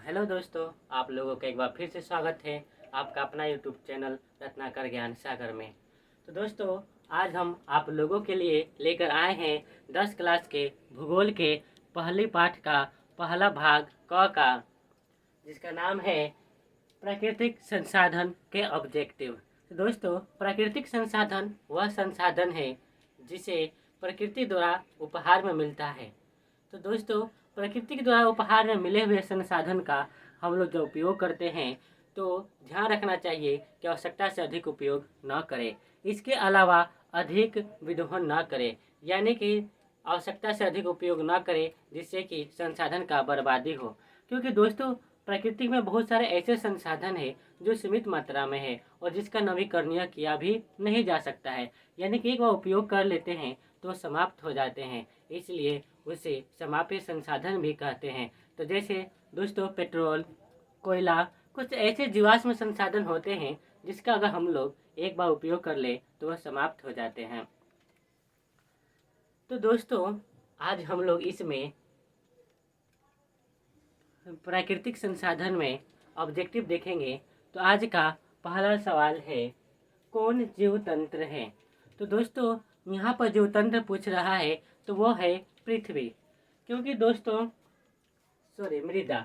Hello दोस्तों, आप लोगों का एक बार फिर से स्वागत है आपका अपना यूट्यूब चैनल रत्नाकर ज्ञान सागर में। तो दोस्तों, आज हम आप लोगों के लिए लेकर आए हैं 10 क्लास के भूगोल के पहली पाठ का पहला भाग क का, जिसका नाम है प्राकृतिक संसाधन के ऑब्जेक्टिव। तो दोस्तों, प्राकृतिक संसाधन वह संसाधन है जिसे प्रकृति द्वारा उपहार में मिलता है। तो दोस्तों, प्रकृति के द्वारा उपहार में मिले हुए संसाधन का हम लोग जो उपयोग करते हैं, तो ध्यान रखना चाहिए कि आवश्यकता से अधिक उपयोग न करें। इसके अलावा अधिक विदोहन न करें, यानी कि आवश्यकता से अधिक उपयोग न करें जिससे कि संसाधन का बर्बादी हो। क्योंकि दोस्तों, प्रकृति में बहुत सारे ऐसे संसाधन हैं जो सीमित मात्रा में है और जिसका नवीकरणीय किया भी नहीं जा सकता है, यानी कि एक बार उपयोग कर लेते हैं तो समाप्त हो जाते हैं, इसलिए उसे समाप्य संसाधन भी कहते हैं। तो जैसे दोस्तों, पेट्रोल, कोयला, कुछ ऐसे जीवाश्म संसाधन होते हैं जिसका अगर हम लोग एक बार उपयोग कर ले तो वह समाप्त हो जाते हैं। तो दोस्तों, आज हम लोग इसमें प्राकृतिक संसाधन में ऑब्जेक्टिव देखेंगे। तो आज का पहला सवाल है, कौन जीव तंत्र है? तो दोस्तों, यहाँ पर जीव तंत्र पूछ रहा है तो वो है पृथ्वी। क्योंकि दोस्तों, मृदा।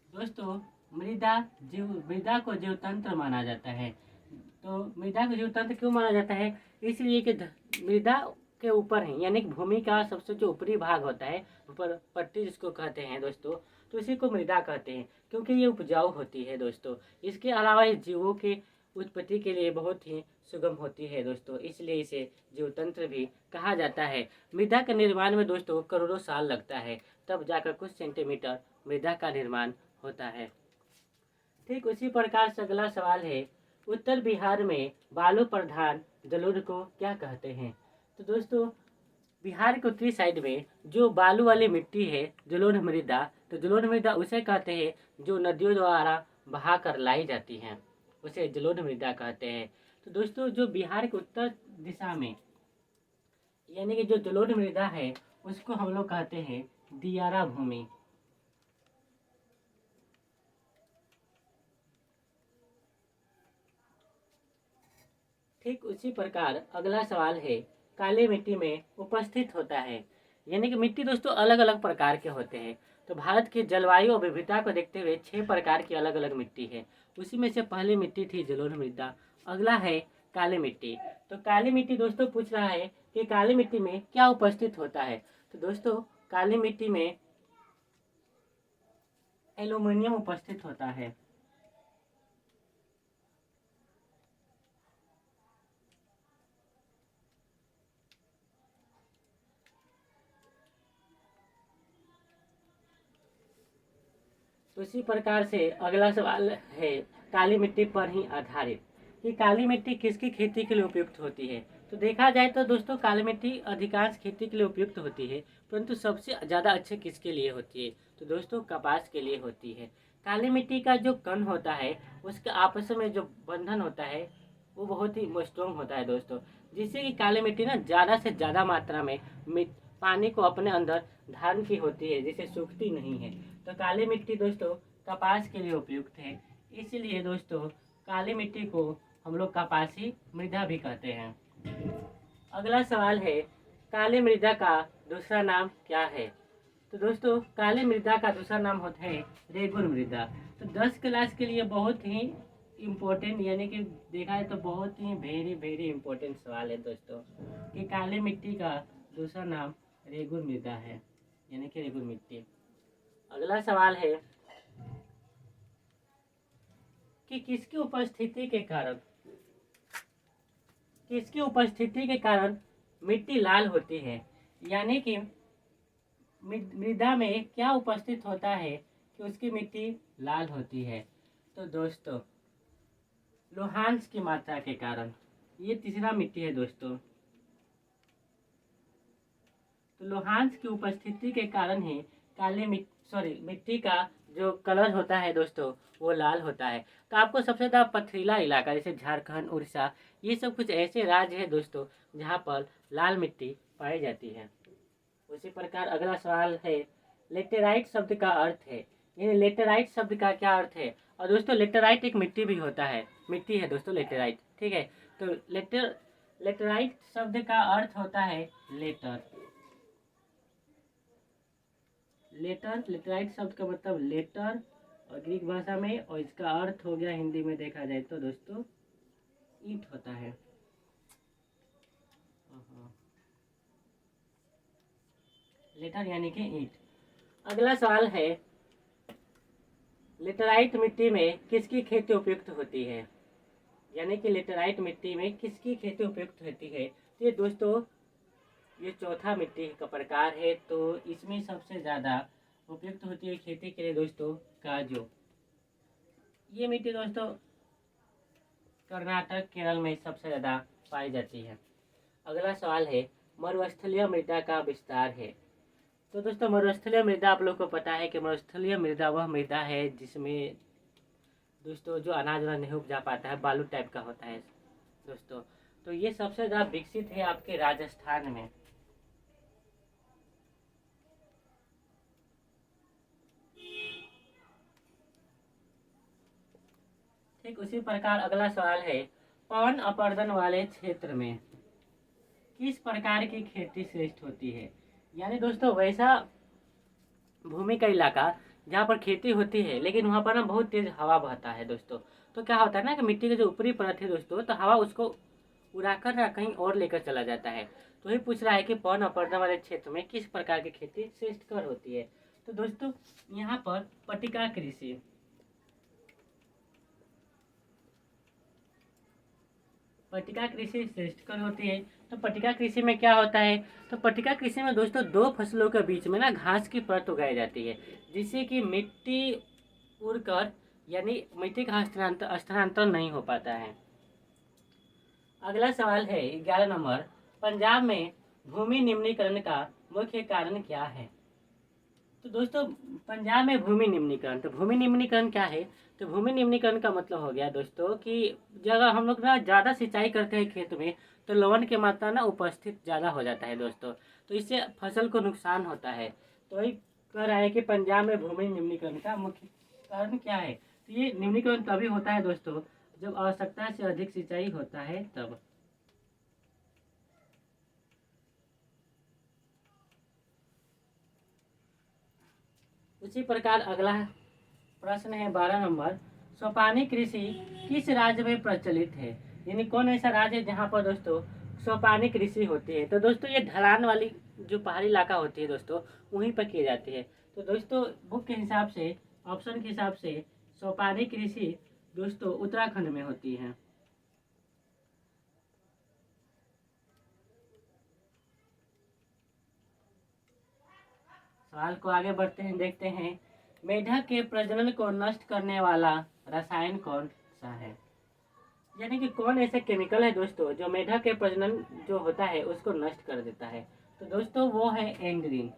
दोस्तों, मृदा को जीव तंत्र माना जाता है। तो मृदा को जीव तंत्र क्यों माना जाता है? इसलिए कि मृदा के ऊपर है, यानी कि भूमि का सबसे जो ऊपरी भाग होता है, ऊपर पट्टी जिसको कहते हैं दोस्तों, तो इसी को मृदा कहते हैं क्योंकि ये उपजाऊ होती है दोस्तों। इसके अलावा ये जीवों के उत्पत्ति के लिए बहुत ही सुगम होती है दोस्तों, इसलिए इसे जीव तंत्र भी कहा जाता है। मृदा के निर्माण में दोस्तों करोड़ों साल लगता है, तब जाकर कुछ सेंटीमीटर मृदा का निर्माण होता है। ठीक उसी प्रकार से अगला सवाल है, उत्तर बिहार में बालू प्रधान जलोढ़ को क्या कहते हैं? तो दोस्तों, बिहार के उत्तरी साइड में जो बालू वाली मिट्टी है, जलोढ़ मृदा, तो जलोढ़ मृदा उसे कहते हैं जो नदियों द्वारा बहा कर लाई जाती हैं, उसे जलोढ़ मृदा कहते हैं। तो दोस्तों, जो बिहार के उत्तर दिशा में यानी कि जो जलोढ़ मृदा है उसको हम लोग कहते हैं दियारा भूमि। ठीक उसी प्रकार अगला सवाल है, काली मिट्टी में उपस्थित होता है। यानी कि मिट्टी दोस्तों अलग अलग प्रकार के होते हैं। तो भारत की जलवायु और विविधता को देखते हुए 6 प्रकार की अलग अलग मिट्टी है। उसी में से पहली मिट्टी थी जलोढ़ मृदा, अगला है काली मिट्टी। तो काली मिट्टी दोस्तों पूछ रहा है कि काली मिट्टी में क्या उपस्थित होता है? तो दोस्तों, काली मिट्टी में एल्यूमिनियम उपस्थित होता है। तो इसी प्रकार से अगला सवाल है, काली मिट्टी पर ही आधारित, कि काली मिट्टी किसकी खेती के लिए उपयुक्त होती है? तो देखा जाए तो दोस्तों, काली मिट्टी अधिकांश खेती के लिए उपयुक्त होती है, परंतु सबसे ज़्यादा अच्छे किसके लिए होती है? तो दोस्तों, कपास के लिए होती है। काली मिट्टी का जो कण होता है उसके आपस में जो बंधन होता है वो बहुत ही स्ट्रॉन्ग होता है दोस्तों, जिससे कि काली मिट्टी ना ज़्यादा से ज़्यादा मात्रा में पानी को अपने अंदर धारण की होती है, जिसे सूखती नहीं है। तो काली मिट्टी दोस्तों कपास के लिए उपयुक्त है, इसलिए दोस्तों काली मिट्टी को हम लोग कपासी मृदा भी कहते हैं। अगला सवाल है, काली मृदा का दूसरा नाम क्या है? तो दोस्तों, काली मृदा का दूसरा नाम होता है रेगुर मृदा। तो 10 क्लास के लिए बहुत ही इम्पोर्टेंट, यानी कि देखा है तो बहुत ही वेरी वेरी इम्पोर्टेंट सवाल है दोस्तों, कि काली मिट्टी का दूसरा नाम रेगुर मृदा है, यानी कि रेगुर मिट्टी। अगला सवाल है कि किसकी उपस्थिति के कारण मिट्टी लाल होती है? यानी कि मृदा में क्या उपस्थित होता है कि उसकी मिट्टी लाल होती है? तो दोस्तों, लोहांश की मात्रा के कारण, ये तीसरा मिट्टी है दोस्तों। तो लोहांश की उपस्थिति के कारण ही मिट्टी का जो कलर होता है दोस्तों वो लाल होता है। तो आपको सबसे ज़्यादा पथरीला इलाका जैसे झारखंड, उड़ीसा, ये सब कुछ ऐसे राज्य है दोस्तों जहाँ पर लाल मिट्टी पाई जाती है। उसी प्रकार अगला सवाल है, लेटेराइट शब्द का अर्थ है। यानी लेटेराइट शब्द का क्या अर्थ है। और दोस्तों लेटेराइट एक मिट्टी भी होता है, मिट्टी है दोस्तों लेटेराइट, ठीक है। तो लेटेराइट शब्द का अर्थ होता है लेटर। लेटेराइट शब्द का मतलब लेटर और ग्रीक भाषा में, और इसका अर्थ हो गया हिंदी में देखा जाए तो दोस्तों ईंट होता है। लेटर यानी कि ईंट। अगला सवाल है, लेटेराइट मिट्टी में किसकी खेती उपयुक्त होती है। यानी कि लेटेराइट मिट्टी में किसकी खेती उपयुक्त होती है। तो ये दोस्तों ये चौथा मिट्टी का प्रकार है। तो इसमें सबसे ज़्यादा उपयुक्त होती है खेती के लिए दोस्तों काजू। ये मिट्टी दोस्तों कर्नाटक केरल में सबसे ज़्यादा पाई जाती है। अगला सवाल है, मरुस्थलीय मृदा का विस्तार है। तो दोस्तों मरुस्थलीय मृदा आप लोग को पता है कि मरुस्थलीय मृदा वह मृदा है जिसमें दोस्तों जो अनाज नहीं उपजा पाता है, बालू टाइप का होता है दोस्तों। तो ये सबसे ज़्यादा विकसित है आपके राजस्थान में। ठीक उसी प्रकार अगला सवाल है, पवन अपर्दन वाले क्षेत्र में किस प्रकार की खेती श्रेष्ठ होती है। यानी दोस्तों वैसा भूमि का इलाका जहाँ पर खेती होती है लेकिन वहाँ पर ना बहुत तेज हवा बहता है दोस्तों। तो क्या होता है ना कि मिट्टी की जो ऊपरी परत है दोस्तों, तो हवा उसको उड़ाकर ना कहीं और लेकर चला जाता है। तो ही पूछ रहा है कि पवन अपर्दन वाले क्षेत्र में किस प्रकार की खेती श्रेष्ठ कर होती है। तो दोस्तों यहाँ पर पट्टिका कृषि, पट्टिका कृषि श्रेष्ठकर होती है। तो पट्टिका कृषि में क्या होता है, तो पट्टिका कृषि में दोस्तों दो फसलों के बीच में ना घास की परत उगाई जाती है, जिससे कि मिट्टी उड़कर यानी मिट्टी का स्थानांतरण नहीं हो पाता है। अगला सवाल है 11 नंबर, पंजाब में भूमि निम्नीकरण का मुख्य कारण क्या है। तो दोस्तों पंजाब में भूमि निम्नीकरण, तो भूमि निम्नीकरण क्या है। तो भूमि निम्नीकरण का मतलब हो गया दोस्तों कि जगह हम लोग ना ज़्यादा सिंचाई करते हैं खेत में, तो लवण की मात्रा ना उपस्थित ज़्यादा हो जाता है दोस्तों। तो इससे फसल को नुकसान होता है। तो वही कह रहा है कि पंजाब में भूमि निम्नीकरण का मुख्य कारण क्या है। तो ये निम्नीकरण तभी होता है दोस्तों जब आवश्यकता से अधिक सिंचाई होता है तब। उसी प्रकार अगला प्रश्न है 12 नंबर, सोपानी कृषि किस राज्य में प्रचलित है। यानी कौन ऐसा राज्य है जहाँ पर दोस्तों सोपानी कृषि होती है। तो दोस्तों ये ढलान वाली जो पहाड़ी इलाका होती है दोस्तों वहीं पर की जाती है। तो दोस्तों बुक के हिसाब से, ऑप्शन के हिसाब से सोपानी कृषि दोस्तों उत्तराखंड में होती है। सवाल को आगे बढ़ते हैं, देखते हैं मेढक के प्रजनन को नष्ट करने वाला रसायन कौन सा है। यानी कि कौन ऐसा केमिकल है दोस्तों जो मेढक के प्रजनन जो होता है उसको नष्ट कर देता है। तो दोस्तों वो है एंड्रीन।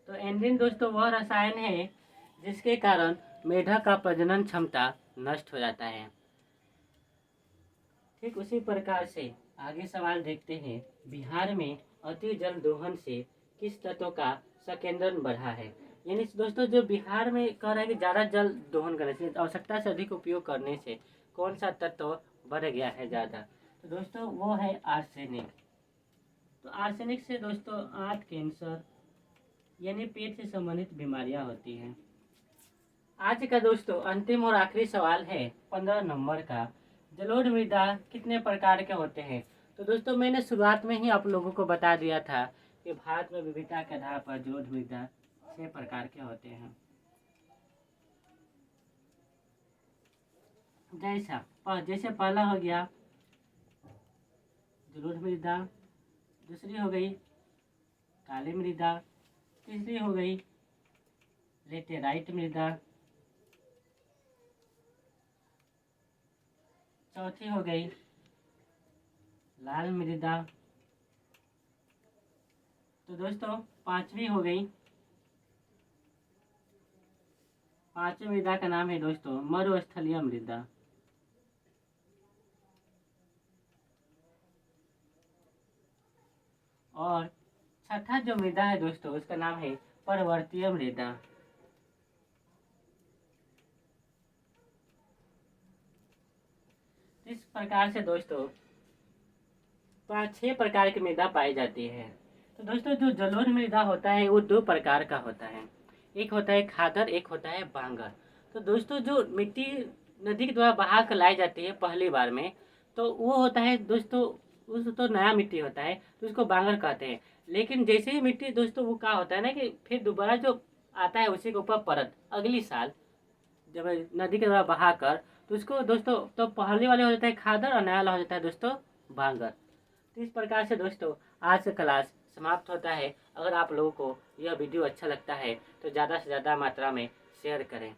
तो एंड्रीन दोस्तों वह रसायन है जिसके कारण मेढक का प्रजनन क्षमता नष्ट हो जाता है। ठीक उसी प्रकार से आगे सवाल देखते हैं, बिहार में अति जल दोहन से किस तत्व का संकेंद्रण बढ़ा है। यानी दोस्तों जो बिहार में कह रहा है कि ज़्यादा जल दोहन करने से, आवश्यकता से अधिक उपयोग करने से कौन सा तत्व बढ़ गया है ज़्यादा। तो दोस्तों वो है आर्सेनिक। तो आर्सेनिक से दोस्तों आंत कैंसर यानी पेट से संबंधित बीमारियां होती हैं। आज का दोस्तों अंतिम और आखिरी सवाल है 15 नंबर का, जलोढ़ मृदा कितने प्रकार के होते हैं। तो दोस्तों मैंने शुरुआत में ही आप लोगों को बता दिया था कि भारत में विविधता के आधार पर जलोढ़ मृदा 6 प्रकार के होते हैं। जैसे पहला हो गया जलोढ़ मृदा, दूसरी हो गई काली मृदा, तीसरी हो गई लेटेराइट मृदा, चौथी हो गई लाल मृदा, तो दोस्तों पांचवी हो गई, पांचवी मृदा का नाम है दोस्तों मरुस्थलीय मृदा। और छठा जो मृदा है दोस्तों उसका नाम है पर्वतीय मृदा। इस प्रकार से दोस्तों 5-6 प्रकार की मृदा पाई जाती है। तो दोस्तों जो जलोढ़ मृदा होता है वो 2 प्रकार का होता है, एक होता है खादर, एक होता है बांगर। तो दोस्तों जो मिट्टी नदी के द्वारा बहा कर लाई जाती है पहली बार में, तो वो होता है दोस्तों, उस तो नया मिट्टी होता है तो उसको बांगर कहते हैं। लेकिन जैसे ही मिट्टी दोस्तों वो क्या होता है ना कि फिर दोबारा जो आता है उसी के ऊपर परत अगली साल जब नदी के द्वारा बहा कर, तो उसको दोस्तों तो पहले वाले हो जाता है खादर और नया वाला हो जाता है दोस्तों बांगर। तो इस प्रकार से दोस्तों आज का क्लास समाप्त होता है। अगर आप लोगों को यह वीडियो अच्छा लगता है तो ज़्यादा से ज़्यादा मात्रा में शेयर करें।